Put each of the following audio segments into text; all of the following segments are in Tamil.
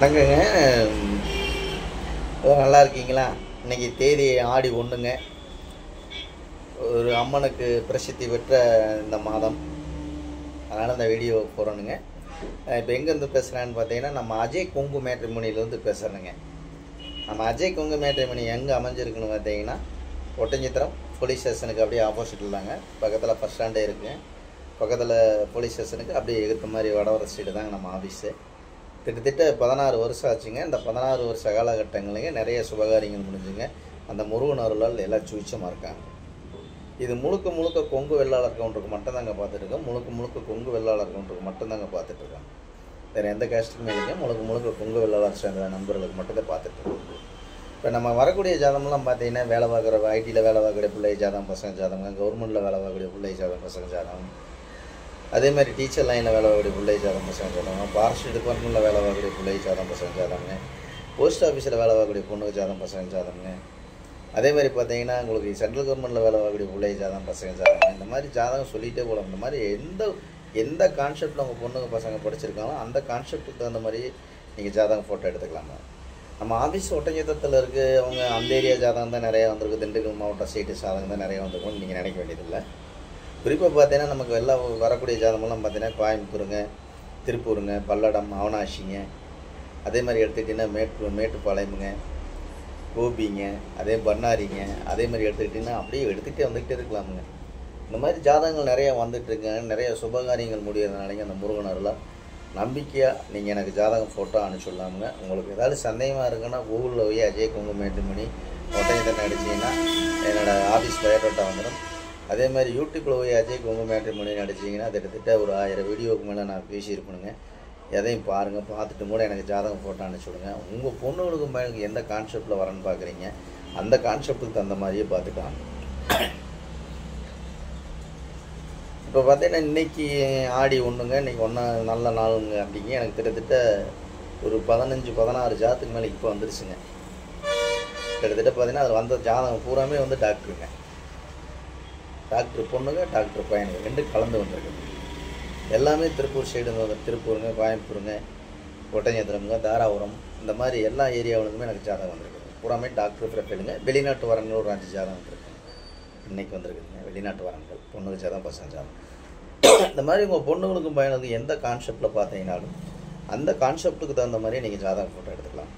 வணக்கங்க. நல்லா இருக்கீங்களா? இன்றைக்கி தேதி ஆடி 1ங்க. ஒரு அம்மனுக்கு பிரசித்தி பெற்ற இந்த மாதம். அதனால் இந்த வீடியோ போகிறோனுங்க. இப்போ எங்கேருந்து பேசுகிறேன்னு பார்த்தீங்கன்னா, நம்ம அஜய் கொங்கு மேட்ரிமோனியிலேருந்து பேசுகிறேனுங்க. நம்ம அஜய் கொங்கு மேட்ரிமோனி எங்கே அமைஞ்சிருக்குன்னு பார்த்தீங்கன்னா, ஒட்டஞ்சத்திரம் போலீஸ் ஸ்டேஷனுக்கு அப்படியே ஆப்போசிட்டில் தாங்க. பக்கத்தில் பஸ் ஸ்டாண்டே இருக்குங்க. பக்கத்தில் போலீஸ் ஸ்டேஷனுக்கு அப்படியே எதிர்த்த மாதிரி வடவர ஸ்ட்ரீட்டு தாங்க நம்ம ஆஃபீஸு. கிட்டத்தட்ட 16 வருஷம் ஆச்சுங்க. இந்த 16 வருஷ காலகட்டங்களுக்கு நிறைய சுபகாரியங்கள் முடிஞ்சுங்க. அந்த முருகன் அருளால் எல்லாம் சுவிச்சமாக இருக்காங்க. இது முழுக்க முழுக்க கொங்கு வெள்ளாளர் கவுண்டருக்கு மட்டும்தாங்க பார்த்துட்ருக்கோம். முழுக்க கொங்கு வெள்ளாளர் கவுண்டருக்கு மட்டும்தாங்க பார்த்துட்ருக்கோம். வேறு எந்த கேஸ்ட்டுக்குமே இல்லைங்க. முழுக்க கொங்கு வெள்ளாளர் சேர்ந்த நண்பர்களுக்கு மட்டும்தான் பார்த்துட்ருக்கோம். இப்போ நம்ம வரக்கூடிய ஜாதகம்லாம் பார்த்தீங்கன்னா, வேலை பார்க்குற ஐடியில் வேலை பார்க்கக்கூடிய பிள்ளை ஜாதகம் பசங்க ஜாதகம், கவர்மெண்ட்டில் வேலை பார்க்கக்கூடிய பிள்ளை ஜாதகம் பசங்க ஜாதகம், அதே மாதிரி டீச்சர் லைனில் வேலை பார்க்கக்கூடிய பிள்ளை ஜாதகம் பசங்க ஜாதகம், ஃபாரஸ்ட் டிபார்ட்மெண்ட்டில் வேலை பார்க்கக்கூடிய பிள்ளை ஜாதகம் பசங்க ஜாதகங்க, போஸ்ட் ஆஃபீஸில் வேலை பார்க்கக்கூடிய பொண்ணுக்கு ஜாதகம் பசங்க ஜாதகங்க, அதே மாதிரி பார்த்தீங்கன்னா உங்களுக்கு சென்ட்ரல் கவர்மெண்ட்டில் வேலை பார்க்கக்கூடிய பிள்ளை ஜாதகம் பசங்க ஜாதகம். இந்த மாதிரி ஜாதகம் சொல்லிகிட்டே போகலாம். இந்த மாதிரி எந்த கான்செப்டில் உங்கள் பொண்ணுங்க பசங்க படிச்சிருக்காங்களோ அந்த கான்செப்ட்டுக்கு தகுந்த மாதிரி நீங்கள் ஜாதகம் ஃபோட்டோ எடுத்துக்கலாங்க. நம்ம ஆஃபீஸ் ஒட்டஞ்சத்திரத்தில் இருக்குது. அவங்க அந்த ஏரியா ஜாதகம் தான் நிறையா வந்திருக்கு. திண்டுக்கல் மாவட்டம் சீட்டு ஜாதகம் தான் நிறையா வந்திருக்கும்னு நீங்கள் நினைக்க வேண்டியதில்லை. குறிப்பாக பார்த்தீங்கன்னா, நமக்கு எல்லாம் வரக்கூடிய ஜாதகமெல்லாம் பார்த்தீங்கன்னா, கோயம்புத்தூருங்க, திருப்பூருங்க, பல்லடம், அவனாசிங்க, அதே மாதிரி எடுத்துக்கிட்டிங்கன்னா மேட்டுப்பாளையமுங்க, கோபிங்க, அதே பண்ணாரிங்க, அதே மாதிரி எடுத்துக்கிட்டிங்கன்னா அப்படியே எடுத்துகிட்டே வந்துக்கிட்டே இருக்கலாமுங்க. இந்த மாதிரி ஜாதகங்கள் நிறையா வந்துட்டுருக்குங்க. நிறைய சுபகாரியங்கள் முடியறதுனாலைங்க அந்த முருகன் அருளால் நம்பிக்கையாக நீங்கள் எனக்கு ஜாதகம் ஃபோட்டோ அனுப்பிச்சுடலாமுங்க. உங்களுக்கு ஏதாவது சந்தேகமாக இருக்குன்னா கூகுளில் போய் அஜய் கொங்கு மேட்ரிமோனி ஒட்டஞ்சத்திரம் அடிச்சிங்கன்னா என்னோடய ஆஃபீஸ் பயோடேட்டா வந்துடும். அதே மாதிரி யூடியூப்பில் போய் அஜய் கொங்கு மேட்ரிமோனின்னு அடிச்சிங்கன்னா கிட்டத்தட்ட ஒரு 1000 வீடியோவுக்கு மேலே நான் பேசியிருப்பேனுங்க. எதையும் பாருங்கள். பார்த்துட்டு கூட எனக்கு ஜாதகம் ஃபோட்டோ அனுப்பிச்சுடுங்க. உங்கள் பொண்ணுகளுக்கும் பையனுக்கு எந்த கான்செப்டில் வரேன்னு பார்க்குறீங்க அந்த கான்செப்டுக்கு தகுந்த மாதிரியே பார்த்துக்கலாம். இப்போ பார்த்தீங்கன்னா, இன்றைக்கி ஆடி 1ங்க. இன்றைக்கி நல்ல நாளுங்க. அப்படிங்க எனக்கு கிட்டத்தட்ட ஒரு 15-16 ஜாதத்துக்கு மேலே இப்போ வந்துருச்சுங்க. கிட்டத்தட்ட பார்த்தீங்கன்னா அது வந்த ஜாதகம் பூராமே வந்து டாக்டருங்க. டாக்டர் பொண்ணுங்க, டாக்டர் பையனுங்க 2 கலந்து வந்திருக்குது. எல்லாமே திருப்பூர் சைடு வந்து திருப்பூருங்க, கோயம்புத்தூருங்க, ஒட்டஞ்சத்திரமுங்க, தாராபுரம், இந்த மாதிரி எல்லா ஏரியாவுக்குமே எனக்கு ஜாதகம் வந்திருக்குது. பூராமே டாக்டர் ப்ரொஃபைலுங்க. வெளிநாட்டு வரன்கள் ஒரு 5 ஜாதகம் வந்துருக்குங்க. இன்றைக்கி வந்திருக்குதுங்க வெளிநாட்டு வரன்கள். பொண்ணுக்கு ஜாதகம், பசங்க ஜாதகம். இந்த மாதிரி உங்கள் பொண்ணுங்களுக்கும் பையனுக்கும் எந்த கான்செப்டில் பார்த்தீங்கன்னாலும் அந்த கான்செப்டுக்கு தகுந்த மாதிரி நீங்கள் ஜாதகம் ஃபோட்டோ எடுத்துக்கலாம்.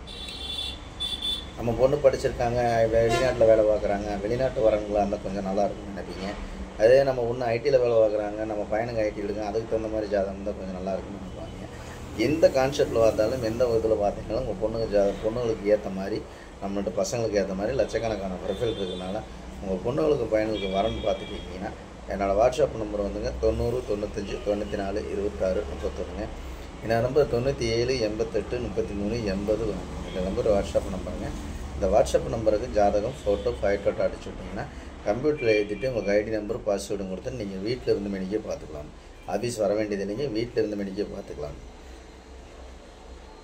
நம்ம பொண்ணு படிச்சிருக்காங்க, வெளிநாட்டில் வேலை பார்க்குறாங்க, வெளிநாட்டு வரவங்களாக இருந்தால் கொஞ்சம் நல்லா இருக்கும்னு நினைப்பீங்க. அதே நம்ம ஒன்று ஐடியில் வேலை பார்க்குறாங்க, நம்ம பையனுக்கு ஐடி எடுங்க, அதுக்கு தகுந்த மாதிரி ஜாதகம் இருந்தால் கொஞ்சம் நல்லா இருக்குன்னு நினைப்பாங்க. எந்த கான்செப்டில் பார்த்தாலும் எந்த விதத்தில் பார்த்தீங்கன்னாலும் உங்கள் பொண்ணுங்களுக்கு ஏற்ற மாதிரி, நம்மள்ட்ட பசங்களுக்கு ஏற்ற மாதிரி லட்சக்கணக்கான ப்ரொஃபைல் இருக்கிறதுனால உங்கள் பொண்ணுங்களுக்கு பையனுக்கு வரன்னு பார்த்துக்கிட்டிங்கன்னா என்னோடய வாட்ஸ்அப் நம்பர் வந்துங்க 90 95 94 26 31ங்க. என்னோடய நம்பர் 97 88 33 80. இந்த நம்பர் வாட்ஸ்அப் நம்பருங்க. இந்த வாட்ஸ்அப் நம்பருக்கு ஜாதகம் ஃபோட்டோ ஃபைட்டோட்டோ அடிச்சு விட்டிங்கன்னா கம்ப்யூட்டரில் எழுதிட்டு உங்களுக்கு ஐடி நம்பர் பாஸ்வேர்டும் கொடுத்து நீங்கள் வீட்டில் இருந்து மெனிக்கே பார்த்துக்கலாம். ஆஃபீஸ் வர வேண்டியது இல்லைங்க, வீட்டில் இருந்து மெனிக்கே பார்த்துக்கலாம்.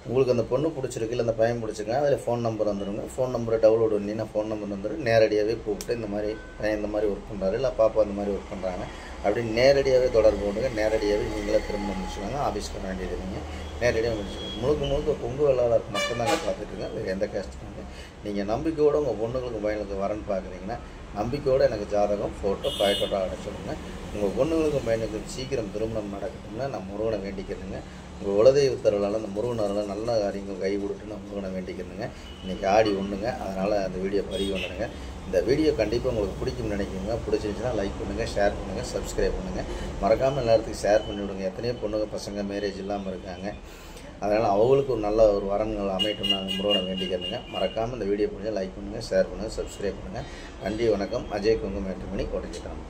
உங்களுக்கு அந்த பொண்ணு பிடிச்சிருக்கு இல்லை அந்த பையன் பிடிச்சிருக்கா அதில் ஃபோன் நம்பர் வந்துடுங்க. ஃபோன் நம்பரை டவுன்லோட் பண்ணிங்கன்னா ஃபோன் நம்பர் வந்துடும். நேரடியாகவே கூப்பிட்டு இந்த மாதிரி பையன் இந்த மாதிரி ஒர்க் பண்ணுறாரு, இல்லை பாப்பா இந்த மாதிரி ஒர்க் பண்ணுறாங்க அப்படின்னு நேரடியாகவே தொடர்பு கொண்டுங்க. நேரடியாகவே நீங்களே திரும்ப முடிச்சுக்கோங்க. ஆஃபீஸ்க்கு வர வேண்டியது இல்லைங்க, நேரடியாக முடிச்சுக்கோங்க. முழுக்க கொங்கு வெள்ளாளருக்கு மட்டும்தாங்க பார்த்துட்ருக்கேன். வேறு எந்த கேஸ்ட்டுமே. நீங்கள் நம்பிக்கையோடு உங்கள் பொண்ணுங்களுக்கு பையனுக்கு வரன்னு பார்க்குறீங்கன்னா நம்பிக்கையோடு எனக்கு ஜாதகம் ஃபோட்டோ பயோட்டோட்டோ அனுப்பிச்சுடுங்க. உங்கள் பொண்ணுங்களுக்கும் பையனுக்கு சீக்கிரம் திருமணம் நடக்கட்டும்னா நான் முருகனை வேண்டிக்கிறேங்க. உங்கள் உலதெய்வத்தருளால் அந்த முருகனருளால் நல்ல காரியங்கள் கை கொடுத்து நான் முருகனை வேண்டிக்கிறேங்க. இன்றைக்கி ஆடி 1ங்க. அதனால் அந்த வீடியோ பதிவு பண்ணுறேங்க. இந்த வீடியோ கண்டிப்பாக உங்களுக்கு பிடிக்கும்னு நினைக்கிறீங்க. பிடிச்சிருந்துச்சுன்னா லைக் பண்ணுங்கள், ஷேர் பண்ணுங்கள், சப்ஸ்கிரைப் பண்ணுங்கள். மறக்காமல் எல்லாத்துக்கும் ஷேர் பண்ணிவிடுங்க. எத்தனையோ பொண்ணுங்க பசங்க மேரேஜ் இல்லாமல் இருக்காங்க. அதனால் அவங்களுக்கு ஒரு நல்ல ஒரு வரன்கள் அமையட்டும் நான் முருகனை வேண்டிக்கிறேங்க. மறக்காமல் இந்த வீடியோ பிடிச்சா லைக் பண்ணுங்கள், ஷேர் பண்ணுங்கள், சப்ஸ்கிரைப் பண்ணுங்கள். நன்றி, வணக்கம். அஜய் கொங்கு மேட்ரிமோனி ஒட்டஞ்சத்திரம்.